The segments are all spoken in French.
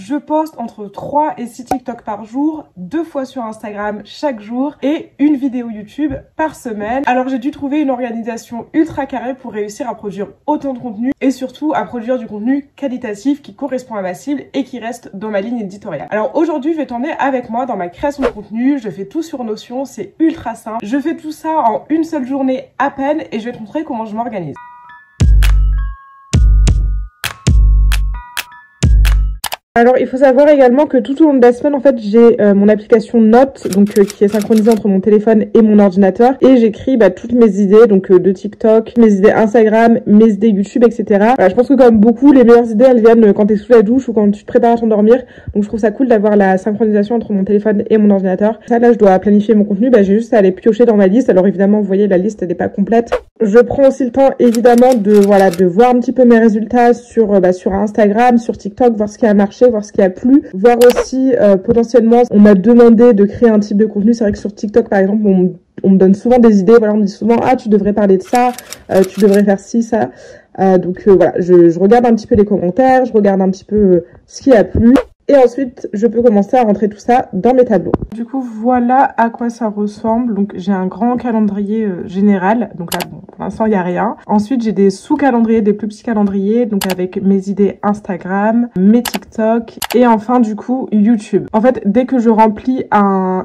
Je poste entre 3 et 6 TikTok par jour, 2 fois sur Instagram chaque jour et une vidéo YouTube par semaine. Alors j'ai dû trouver une organisation ultra carrée pour réussir à produire autant de contenu et surtout à produire du contenu qualitatif qui correspond à ma cible et qui reste dans ma ligne éditoriale. Alors aujourd'hui, je vais t'emmener avec moi dans ma création de contenu. Je fais tout sur Notion, c'est ultra simple. Je fais tout ça en une seule journée à peine et je vais te montrer comment je m'organise. Alors il faut savoir également que tout au long de la semaine en fait j'ai mon application Notes donc qui est synchronisée entre mon téléphone et mon ordinateur et j'écris toutes mes idées donc de TikTok, mes idées Instagram, mes idées YouTube, etc. Voilà, je pense que comme beaucoup les meilleures idées elles viennent quand t'es sous la douche ou quand tu te prépares à t'endormir, donc je trouve ça cool d'avoir la synchronisation entre mon téléphone et mon ordinateur. Ça là je dois planifier mon contenu, j'ai juste à aller piocher dans ma liste. Alors évidemment vous voyez la liste elle n'est pas complète. Je prends aussi le temps évidemment de voir un petit peu mes résultats sur Instagram, sur TikTok, voir ce qui a marché, voir ce qui a plu, voir aussi potentiellement on m'a demandé de créer un type de contenu. C'est vrai que sur TikTok par exemple on me donne souvent des idées, voilà, on me dit souvent ah tu devrais parler de ça, tu devrais faire ci, ça. Donc voilà, je regarde un petit peu les commentaires, je regarde un petit peu ce qui a plu. Et ensuite, je peux commencer à rentrer tout ça dans mes tableaux. Du coup, voilà à quoi ça ressemble. Donc, j'ai un grand calendrier général. Donc là, bon, pour l'instant, il n'y a rien. Ensuite, j'ai des sous-calendriers, des plus petits calendriers. Donc, avec mes idées Instagram, mes TikTok et enfin, du coup, YouTube. En fait, dès que je remplis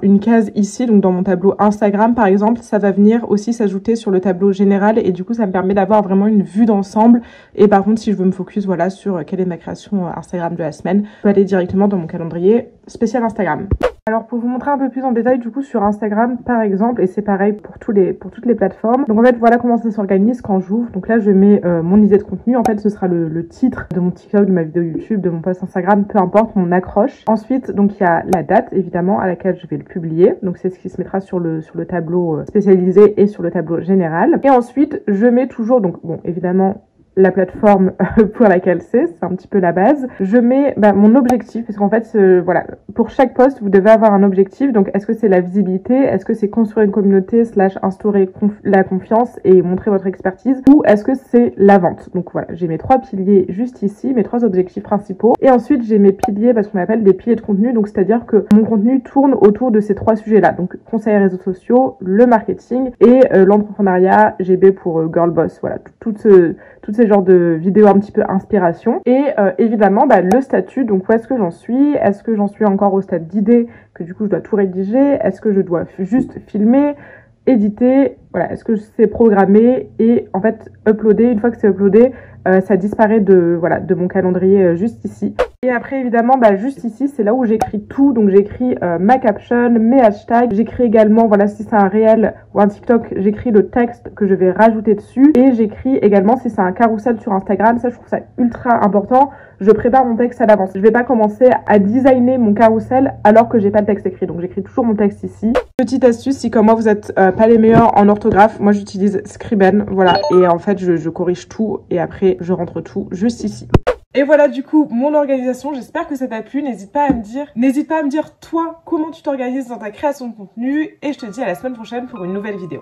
une case ici, donc dans mon tableau Instagram, par exemple, ça va venir aussi s'ajouter sur le tableau général. Et du coup, ça me permet d'avoir vraiment une vue d'ensemble. Et par contre, si je veux me focus, voilà, sur quelle est ma création Instagram de la semaine, je peux aller directement dans mon calendrier spécial Instagram. Alors pour vous montrer un peu plus en détail du coup sur Instagram par exemple, et c'est pareil pour toutes les plateformes. Donc en fait voilà comment ça s'organise quand j'ouvre. Donc là je mets mon idée de contenu, en fait ce sera le titre de mon TikTok, de ma vidéo YouTube, de mon post Instagram, peu importe, mon accroche. Ensuite donc il y a la date évidemment à laquelle je vais le publier. Donc c'est ce qui se mettra sur le tableau spécialisé et sur le tableau général. Et ensuite je mets toujours, donc bon évidemment la plateforme pour laquelle c'est un petit peu la base. Je mets mon objectif, parce qu'en fait, voilà, pour chaque post, vous devez avoir un objectif. Donc, est-ce que c'est la visibilité? Est-ce que c'est construire une communauté / instaurer la confiance et montrer votre expertise? Ou est-ce que c'est la vente? Donc voilà, j'ai mes 3 piliers juste ici, mes 3 objectifs principaux. Et ensuite, j'ai mes piliers, parce qu'on appelle des piliers de contenu. Donc, c'est-à-dire que mon contenu tourne autour de ces 3 sujets-là. Donc, conseils réseaux sociaux, le marketing et l'entrepreneuriat, GB pour Girl Boss. Voilà, toutes ces genres de vidéos un petit peu inspiration. Et évidemment, le statut, donc où est-ce que j'en suis? Est-ce que j'en suis encore au stade d'idée, que du coup je dois tout rédiger? Est-ce que je dois juste filmer, éditer? Voilà, est-ce que c'est programmé et en fait uploader? Une fois que c'est uploadé, ça disparaît de mon calendrier juste ici. Et après évidemment juste ici c'est là où j'écris tout, donc j'écris ma caption, mes hashtags, j'écris également voilà si c'est un réel ou un TikTok, j'écris le texte que je vais rajouter dessus et j'écris également si c'est un carrousel sur Instagram. Ça je trouve ça ultra important, je prépare mon texte à l'avance, je vais pas commencer à designer mon carrousel alors que j'ai pas le texte écrit, donc j'écris toujours mon texte ici. Petite astuce, si comme moi vous êtes pas les meilleurs en orthographe, moi j'utilise Scriben, voilà, et en fait je corrige tout et après je rentre tout juste ici. Et voilà du coup mon organisation, j'espère que ça t'a plu, n'hésite pas à me dire toi comment tu t'organises dans ta création de contenu et je te dis à la semaine prochaine pour une nouvelle vidéo.